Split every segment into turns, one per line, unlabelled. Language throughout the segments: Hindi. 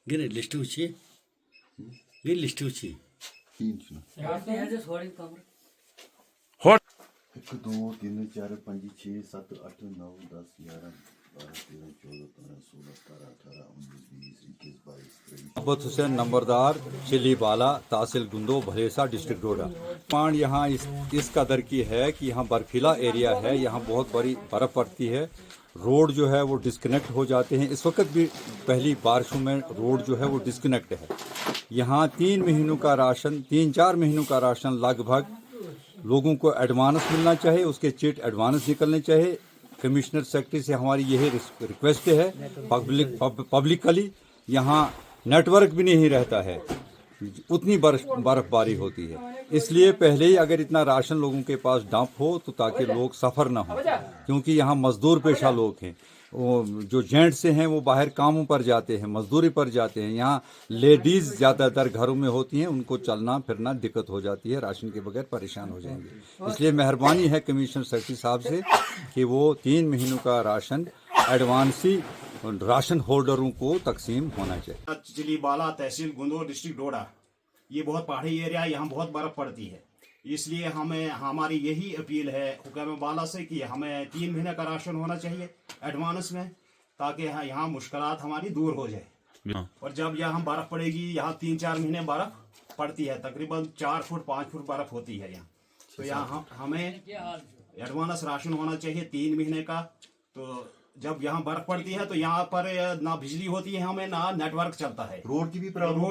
Gene liste uchi. Gene liste uchi.
Hot.
1 2 3 4 5 6 7 8 9 10 11 12 13 14 15 16 17 18 19 20 21 22 23
मोहब्बत हुसैन नंबरदार चिली बाला तहसील गुंदो भलेसा डिस्ट्रिक्ट डोडा। पान यहाँ इस कदर की है कि यहाँ बर्फीला एरिया है, यहाँ बहुत बड़ी बर्फ़ पड़ती है। रोड जो है वो डिस्कनेक्ट हो जाते हैं। इस वक्त भी पहली बारिशों में रोड जो है वो डिस्कनेक्ट है। यहाँ 3 महीनों का राशन 3-4 महीनों का राशन लगभग लोगों को एडवांस मिलना चाहिए, उसके चिट एडवांस निकलने चाहिए। कमिश्नर सेक्रेटरी से हमारी यही रिक्वेस्ट है पब्लिकली। यहाँ नेटवर्क भी नहीं रहता है, उतनी बर्फबारी होती है। इसलिए पहले ही अगर इतना राशन लोगों के पास डंप हो तो ताकि लोग सफ़र ना हो, क्योंकि यहाँ मजदूर पेशा लोग हैं। वो जो जेंट्स से हैं वो बाहर कामों पर जाते हैं, मजदूरी पर जाते हैं। यहाँ लेडीज़ ज़्यादातर घरों में होती हैं, उनको चलना फिरना दिक्कत हो जाती है, राशन के बगैर परेशान हो जाएंगे। इसलिए मेहरबानी है कमिश्नर सेक्रेटरी साहब से कि वो 3 महीनों का राशन एडवांसी राशन होल्डरों को तकसीम होना चाहिए।
चिली बाला तहसील गुंदो डिस्ट्रिक्ट डोडा, ये बहुत पहाड़ी एरिया है, यहाँ बहुत बर्फ पड़ती है। इसलिए हमारी यही अपील है हुक्म बाला से कि हमें 3 महीने का राशन होना चाहिए एडवांस में, ताकि यहाँ मुश्किलात हमारी दूर हो जाए। और जब यहाँ बर्फ पड़ेगी, यहाँ 3-4 महीने बर्फ पड़ती है, तकरीबन 4 फुट 5 फुट बर्फ होती है यहाँ। तो यहाँ हमें एडवांस राशन होना चाहिए 3 महीने का। तो जब यहाँ बर्फ पड़ती है तो यहाँ पर ना बिजली होती है, हमें ना नेटवर्क चलता है,
रोड की भी प्रॉब्लम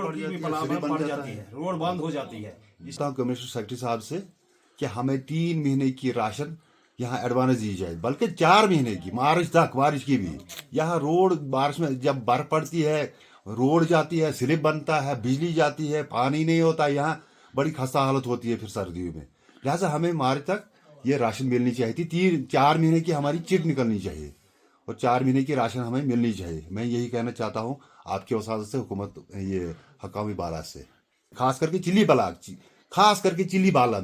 पड़ जाती है, रोड बंद हो जाती है।
कमिश्नर सेक्रेटरी साहब से कि हमें 3 महीने की राशन यहाँ एडवांस दी जाए, बल्कि 4 महीने की, मार्च तक बारिश की भी। यहाँ रोड बारिश में जब बर्फ पड़ती है, रोड जाती है, स्लिप बनता है, बिजली जाती है, पानी नहीं होता, यहाँ बड़ी खस्ता हालत होती है फिर सर्दियों में। लिहाजा हमें मार्च तक ये राशन मिलनी चाहिए थी। 3-4 महीने की हमारी चिट निकलनी चाहिए और 4 महीने की राशन हमें मिलनी चाहिए। मैं यही कहना चाहता हूँ आपके वसादत से, हुकूमत ये हकामी बाला से, खास करके चिली बलाक, खास करके चिली बाला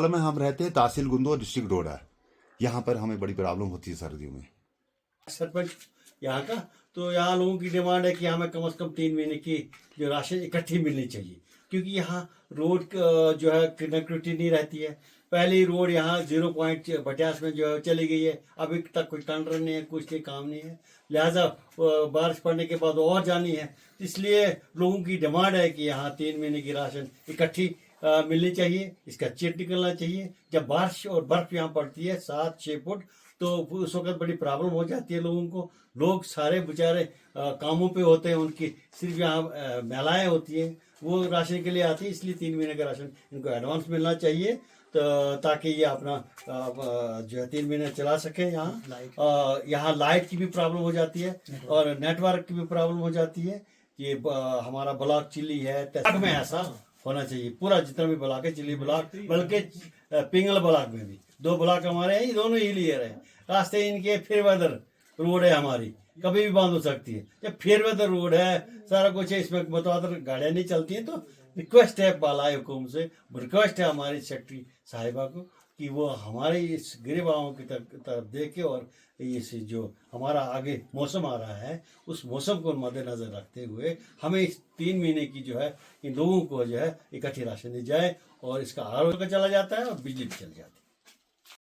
में हम रहते हैं तहसील गुंदो डिस्ट्रिक्ट डोडा। यहाँ पर हमें बड़ी प्रॉब्लम होती है सर्दियों में।
सरपंच यहाँ का तो यहाँ लोगों की डिमांड है कि हमें कम से कम 3 महीने की जो राशन इकट्ठी मिलनी चाहिए, क्योंकि यहाँ रोड जो है कनेक्टिविटी नहीं रहती है। पहली रोड यहाँ 0.50 में जो है चली गई है, अभी तक कोई टेंडर नहीं है, कुछ नहीं, काम नहीं है। लिहाजा बारिश पड़ने के बाद और जानी है, इसलिए लोगों की डिमांड है कि यहाँ 3 महीने की राशन इकट्ठी मिलनी चाहिए, इसका चिट निकलना चाहिए। जब बारिश और बर्फ यहाँ पड़ती है 7-6 फुट, तो उस वक्त बड़ी प्रॉब्लम हो जाती है लोगों को। लोग सारे बेचारे कामों पे होते हैं, उनकी सिर्फ यहाँ महिलाएं होती हैं, वो राशन के लिए आती है। इसलिए 3 महीने का राशन इनको एडवांस मिलना चाहिए, तो ताकि ये अपना जो है 3 महीने चला सके। यहाँ लाइट की भी प्रॉब्लम हो जाती है और नेटवर्क की भी प्रॉब्लम हो जाती है। ये हमारा ब्लॉक चिली है, में ऐसा होना चाहिए। पूरा जितना भी ब्लॉक है, चिली ब्लॉक, बल्कि पिंगल ब्लॉक में भी 2 ब्लॉक हमारे हैं, दोनों ही क्लियर है। रास्ते इनके फेरवेदर रोड है, हमारी कभी भी बंद हो सकती है। जब फेरवेदर रोड है, सारा कुछ है, इसमें मतवादर गाड़ियाँ नहीं चलती हैं। तो रिक्वेस्ट है बाला हुकुम से, रिक्वेस्ट है हमारी सेक्रेटरी साहिबा को कि वो हमारे इस गिरबाओं की तरफ देखे और इस जो हमारा आगे मौसम आ रहा है, उस मौसम को मद्देनजर रखते हुए हमें इस 3 महीने की जो है इन लोगों को जो है इकट्ठी राशन दी जाए, और इसका आरोग्य चला जाता है और बिजली भी चल जाती है।